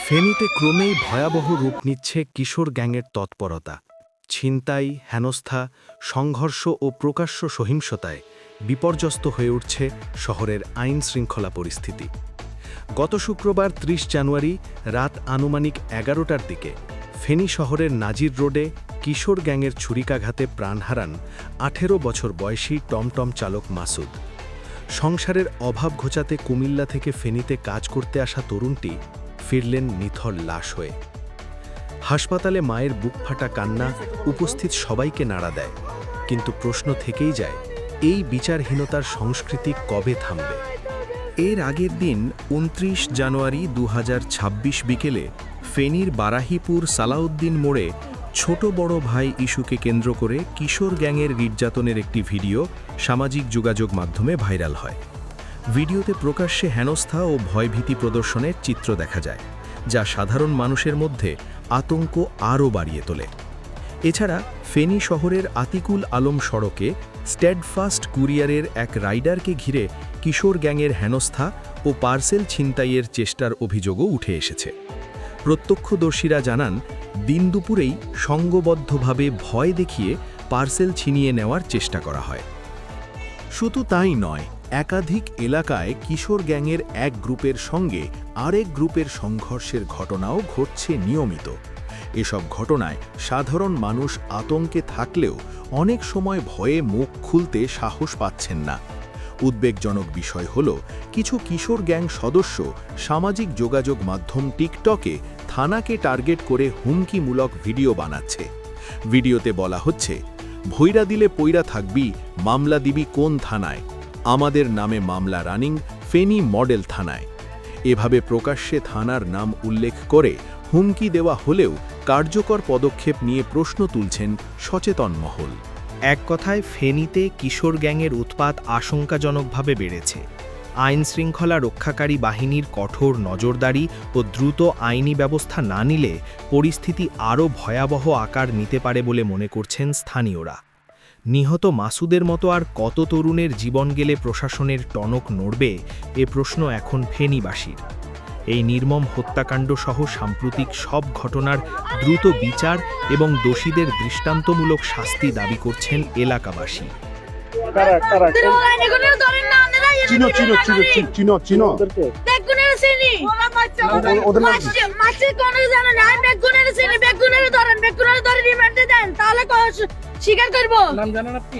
ফেনীতে ক্রমেই ভয়াবহ রূপ নিচ্ছে কিশোর গ্যাংয়ের তৎপরতা। ছিনতাই, হেনস্থা, সংঘর্ষ ও প্রকাশ্য সহিংসতায় বিপর্যস্ত হয়ে উঠছে শহরের আইন শৃঙ্খলা পরিস্থিতি। গত শুক্রবার ৩০ জানুয়ারি রাত আনুমানিক ১১টার দিকে ফেনী শহরের নাজির রোডে কিশোর গ্যাংয়ের ছুরিকাঘাতে প্রাণ হারান ১৮ বছর বয়সী টমটম চালক মাসুদ। সংসারের অভাব ঘোচাতে কুমিল্লা থেকে ফেনীতে কাজ করতে আসা তরুণটি ফিরলেন নিথর লাশ হয়ে। হাসপাতালে মায়ের বুক ফাটা কান্না উপস্থিত সবাইকে নাড়া দেয়, কিন্তু প্রশ্ন থেকেই যায়, এই বিচারহীনতার সংস্কৃতি কবে থামবে? এর আগের দিন ২৯ জানুয়ারি ২০২৬ বিকেলে ফেনীর বারাহিপুর সালাউদ্দিন মোড়ে ছোট বড় ভাই ইস্যুকে কেন্দ্র করে কিশোর গ্যাংয়ের নির্যাতনের একটি ভিডিও সামাজিক যোগাযোগ মাধ্যমে ভাইরাল হয়। ভিডিওতে প্রকাশ্যে হেনস্থা ও ভয়ভীতি প্রদর্শনের চিত্র দেখা যায়, যা সাধারণ মানুষের মধ্যে আতঙ্ক আরও বাড়িয়ে তোলে। এছাড়া ফেনী শহরের আতিকুল আলম সড়কে স্টেডফাস্ট কুরিয়ারের এক রাইডারকে ঘিরে কিশোর গ্যাংয়ের হেনস্থা ও পার্সেল ছিনতাইয়ের চেষ্টার অভিযোগও উঠে এসেছে। প্রত্যক্ষদর্শীরা জানান, দিন দুপুরেই সংঘবদ্ধভাবে ভয় দেখিয়ে পার্সেল ছিনিয়ে নেওয়ার চেষ্টা করা হয়। শুধু তাই নয়, একাধিক এলাকায় কিশোর গ্যাংয়ের এক গ্রুপের সঙ্গে আরেক গ্রুপের সংঘর্ষের ঘটনাও ঘটছে নিয়মিত। এসব ঘটনায় সাধারণ মানুষ আতঙ্কে থাকলেও অনেক সময় ভয়ে মুখ খুলতে সাহস পাচ্ছেন না। উদ্বেগজনক বিষয় হল, কিছু কিশোর গ্যাং সদস্য সামাজিক যোগাযোগ মাধ্যম টিকটকে থানাকে টার্গেট করে হুমকিমূলক ভিডিও বানাচ্ছে। ভিডিওতে বলা হচ্ছে, ভৈরা দিলে পইরা থাকবি, মামলা দিবি কোন থানায়, আমাদের নামে মামলা রানিং ফেনী মডেল থানায়। এভাবে প্রকাশ্যে থানার নাম উল্লেখ করে হুমকি দেওয়া হলেও কার্যকর পদক্ষেপ নিয়ে প্রশ্ন তুলছেন সচেতন মহল। এক কথায় ফেনীতে কিশোর গ্যাংয়ের উৎপাত আশঙ্কাজনকভাবে বেড়েছে। আইন শৃঙ্খলা রক্ষাকারী বাহিনীর কঠোর নজরদারি ও দ্রুত আইনি ব্যবস্থা না নিলে পরিস্থিতি আরও ভয়াবহ আকার নিতে পারে বলে মনে করছেন স্থানীয়রা। নিহত মাসুদের মতো আর কত তরুণের জীবন গেলে প্রশাসনের টনক নড়বে, এ প্রশ্ন এখন ফেনীবাসীর। এই নির্মম হত্যাকাণ্ড সহ সাম্প্রতিক সব ঘটনার দ্রুত বিচার এবং দোষীদের দৃষ্টান্তমূলক শাস্তি দাবি করছেন এলাকাবাসী। স্বীকার করবো। নাম জানেন আপনি?